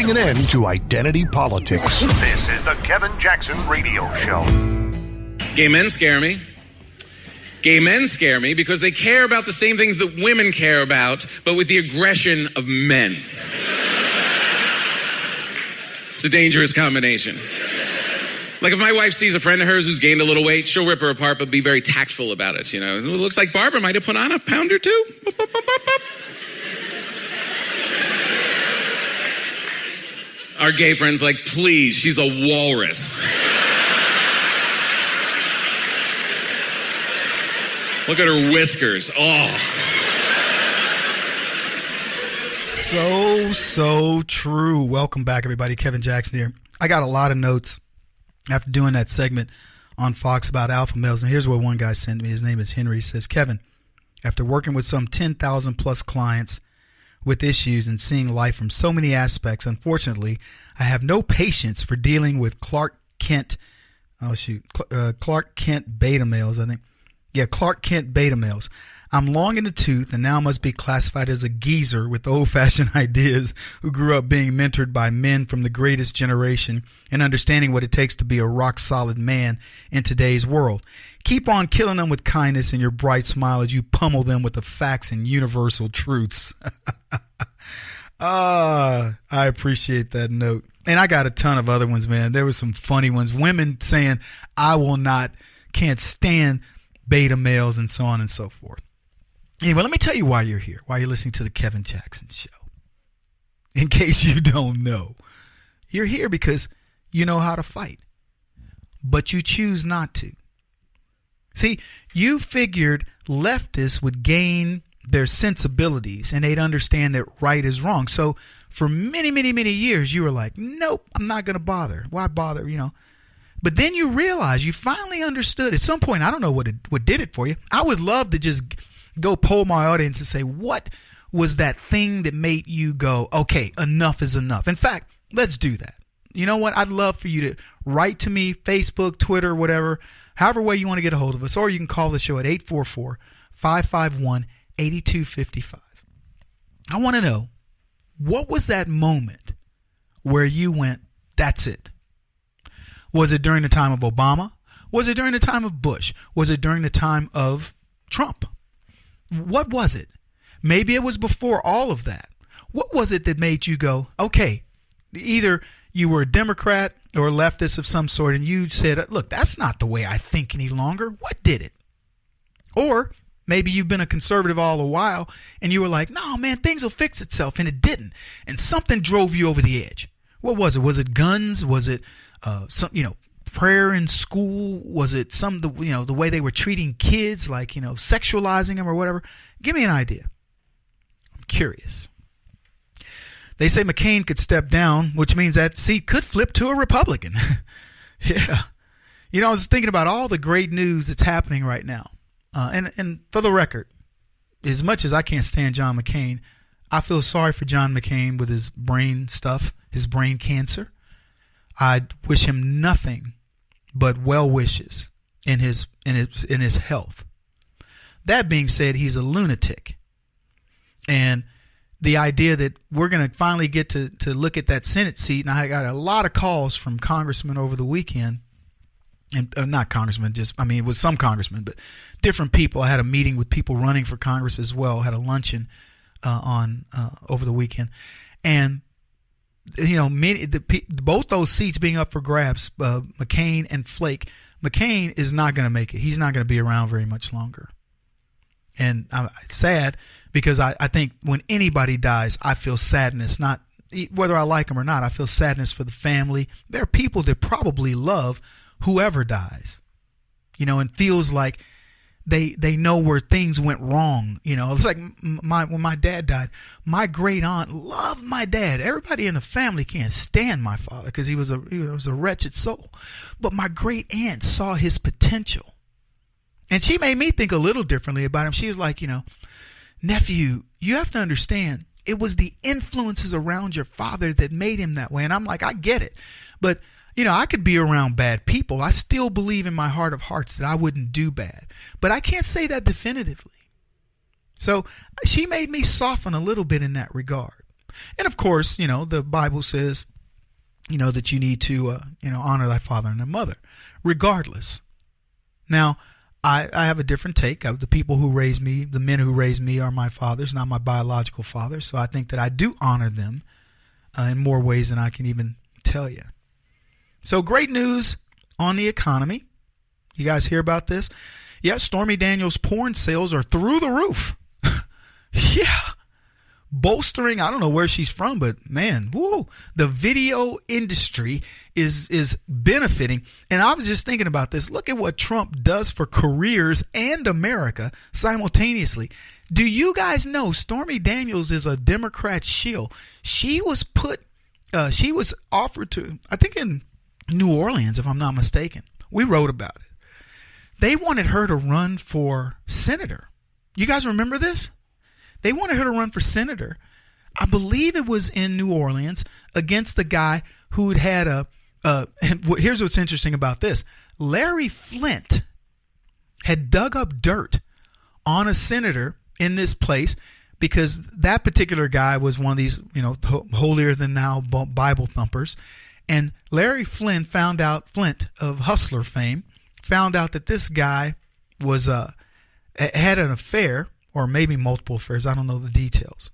putting an end to identity politics. This is the Kevin Jackson Radio Show. Gay men scare me. Gay men scare me because they care about the same things that women care about, but with the aggression of men. It's a dangerous combination. Like if my wife sees a friend of hers who's gained a little weight, she'll rip her apart, but be very tactful about it, you know. It looks like Barbara might have put on a pound or two. Boop, boop, boop, boop, boop. Our gay friend's like, please, she's a walrus. Look at her whiskers. Oh. So true. Welcome back, everybody. Kevin Jackson here. I got a lot of notes after doing that segment on Fox about alpha males. And here's what one guy sent me. His name is Henry. He says, Kevin, after working with some 10,000 plus clients with issues and seeing life from so many aspects, unfortunately, I have no patience for dealing with Clark Kent beta males, I think. Yeah, Clark Kent beta males. I'm long in the tooth and now must be classified as a geezer with old-fashioned ideas who grew up being mentored by men from the greatest generation and understanding what it takes to be a rock-solid man in today's world. Keep on killing them with kindness and your bright smile as you pummel them with the facts and universal truths. I appreciate that note. And I got a ton of other ones, man. There were some funny ones. Women saying, can't stand beta males and so on and so forth. Anyway, let me tell you why you're here, why you're listening to the Kevin Jackson Show. In case you don't know, you're here because you know how to fight, but you choose not to. See, you figured leftists would gain their sensibilities and they'd understand that right is wrong. So for many, many, many years, you were like, nope, I'm not going to bother. Why bother, you know? But then you realize you finally understood. At some point, I don't know what did it for you. I would love to just go poll my audience and say, what was that thing that made you go, okay, enough is enough? In fact, let's do that. You know what? I'd love for you to write to me, Facebook, Twitter, whatever, however way you want to get a hold of us, or you can call the show at 844-551-8255. I want to know, what was that moment where you went, that's it? Was it during the time of Obama? Was it during the time of Bush? Was it during the time of Trump? What was it? Maybe it was before all of that. What was it that made you go, okay, either you were a Democrat or a leftist of some sort and you said, look, that's not the way I think any longer. What did it? Or maybe you've been a conservative all the while and you were like, no, man, things will fix itself, and it didn't. And something drove you over the edge. What was it? Was it guns? Was it prayer in school? Was it the way they were treating kids, like, sexualizing them or whatever? Give me an idea. I'm curious. They say McCain could step down, which means that seat could flip to a Republican. Yeah. I was thinking about all the great news that's happening right now. And for the record, as much as I can't stand John McCain, I feel sorry for John McCain with his brain stuff, his brain cancer. I wish him nothing but well wishes in his health. That being said, he's a lunatic. And the idea that we're going to finally get to look at that Senate seat, and I got a lot of calls from congressmen over the weekend, and not congressmen, it was some congressmen, but different people. I had a meeting with people running for Congress as well, had a luncheon over the weekend. And both those seats being up for grabs, McCain and Flake. McCain is not going to make it. He's not going to be around very much longer. And it's sad because I think when anybody dies, I feel sadness, not whether I like them or not. I feel sadness for the family. There are people that probably love whoever dies, and feels like they know where things went wrong. It's like when my dad died, my great aunt loved my dad. Everybody in the family can't stand my father because he was a wretched soul. But my great aunt saw his potential. And she made me think a little differently about him. She was like, nephew, you have to understand, it was the influences around your father that made him that way. And I'm like, I get it. But I could be around bad people. I still believe in my heart of hearts that I wouldn't do bad. But I can't say that definitively. So she made me soften a little bit in that regard. And of course, the Bible says, that you need to, honor thy father and thy mother, regardless. Now, I have a different take. The people who raised me, the men who raised me are my fathers, not my biological fathers. So I think that I do honor them in more ways than I can even tell you. So great news on the economy. You guys hear about this? Yeah, Stormy Daniels porn sales are through the roof. Yeah. Bolstering, I don't know where she's from, but man, whoa, the video industry is benefiting. And I was just thinking about this. Look at what Trump does for careers and America simultaneously. Do you guys know Stormy Daniels is a Democrat shill? She was offered to, I think in New Orleans, if I'm not mistaken. We wrote about it. They wanted her to run for senator. You guys remember this? They wanted her to run for senator. I believe it was in New Orleans against a guy who had here's what's interesting about this. Larry Flint had dug up dirt on a senator in this place because that particular guy was one of these, holier than thou Bible thumpers. And Larry Flint of Hustler fame, found out that this guy had an affair, or maybe multiple affairs. I don't know the details.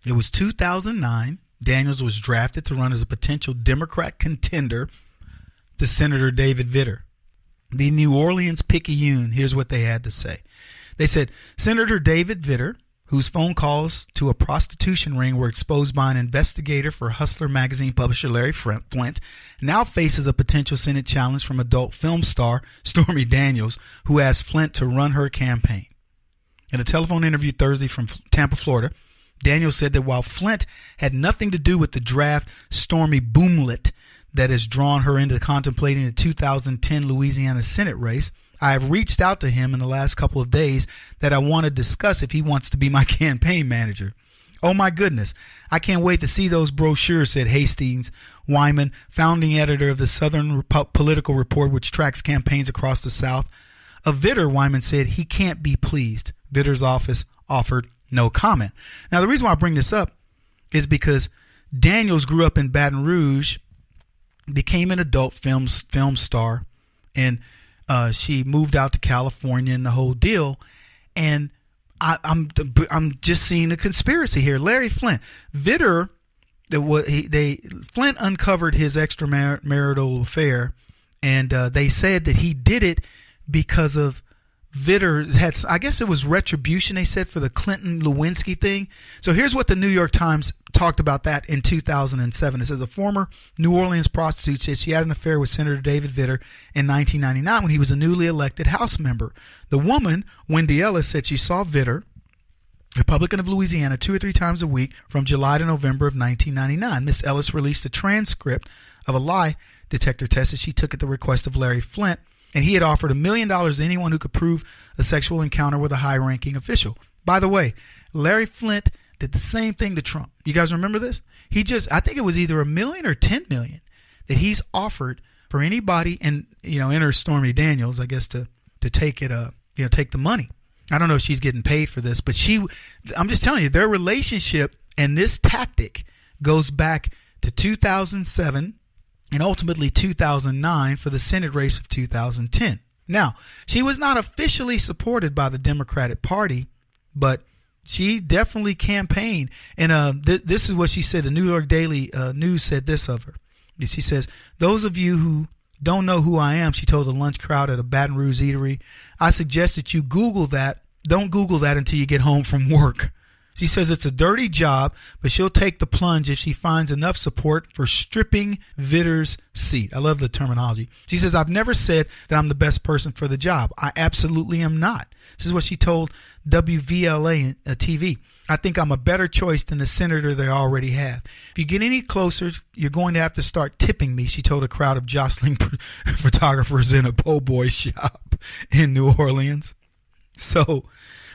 It was 2009. Daniels was drafted to run as a potential Democrat contender to Senator David Vitter. The New Orleans Picayune, here's what they had to say. They said, Senator David Vitter, whose phone calls to a prostitution ring were exposed by an investigator for Hustler magazine publisher Larry Flint, now faces a potential Senate challenge from adult film star Stormy Daniels, who asked Flint to run her campaign. In a telephone interview Thursday from Tampa, Florida, Daniels said that while Flint had nothing to do with the draft Stormy boomlet that has drawn her into contemplating the 2010 Louisiana Senate race, I have reached out to him in the last couple of days that I want to discuss if he wants to be my campaign manager. Oh my goodness, I can't wait to see those brochures, said Hastings Wyman, founding editor of the Southern Political Report, which tracks campaigns across the South. Of Vitter, Wyman said he can't be pleased. Vitter's office offered no comment. Now, the reason why I bring this up is because Daniels grew up in Baton Rouge, became an adult film star, and she moved out to California and the whole deal. And I'm just seeing a conspiracy here. Larry Flint, Flint uncovered his extramarital affair, and they said that he did it because of Vitter had, I guess it was retribution, they said, for the Clinton Lewinsky thing. So here's what the New York Times talked about that in 2007. It says a former New Orleans prostitute says she had an affair with Senator David Vitter in 1999 when he was a newly elected House member. The woman, Wendy Ellis, said she saw Vitter, Republican of Louisiana, 2 or 3 times a week from July to November of 1999. Miss Ellis released a transcript of a lie detector test that she took at the request of Larry Flint, and he had offered $1 million to anyone who could prove a sexual encounter with a high-ranking official. By the way, Larry Flint did the same thing to Trump. You guys remember this? I think it was either $1 million or $10 million that he's offered for anybody, and enter Stormy Daniels, I guess, to take it, take the money. I don't know if she's getting paid for this, but I'm just telling you, their relationship and this tactic goes back to 2007 and ultimately 2009 for the Senate race of 2010. Now, she was not officially supported by the Democratic Party, but she definitely campaigned. And this is what she said. The New York Daily News said this of her. She says, those of you who don't know who I am, she told a lunch crowd at a Baton Rouge eatery, I suggest that you Google that. Don't Google that until you get home from work. She says it's a dirty job, but she'll take the plunge if she finds enough support for stripping Vitter's seat. I love the terminology. She says, I've never said that I'm the best person for the job. I absolutely am not. This is what she told WVLA TV. I think I'm a better choice than the senator they already have. If you get any closer, you're going to have to start tipping me, she told a crowd of jostling photographers in a po' boy shop in New Orleans.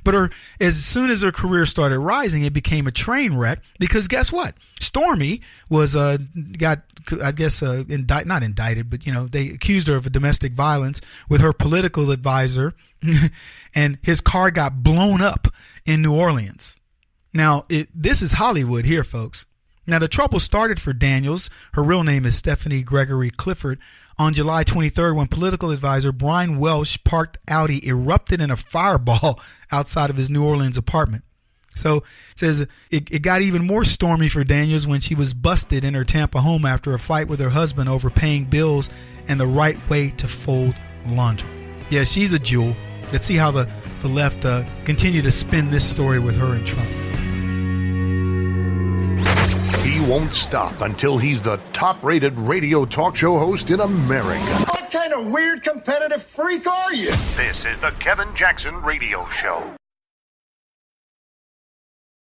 But as soon as her career started rising, it became a train wreck because guess what? Stormy was not indicted, but they accused her of domestic violence with her political advisor, and his car got blown up in New Orleans. Now, this is Hollywood here, folks. Now, the trouble started for Daniels. Her real name is Stephanie Gregory Clifford. On July 23rd, when political advisor Brian Welsh parked Audi erupted in a fireball outside of his New Orleans apartment. So it says it got even more stormy for Daniels when she was busted in her Tampa home after a fight with her husband over paying bills and the right way to fold laundry. Yeah, she's a jewel. Let's see how the left continue to spin this story with her in Trump. He won't stop until he's the top-rated radio talk show host in America. What kind of weird competitive freak are you? This is the Kevin Jackson Radio Show.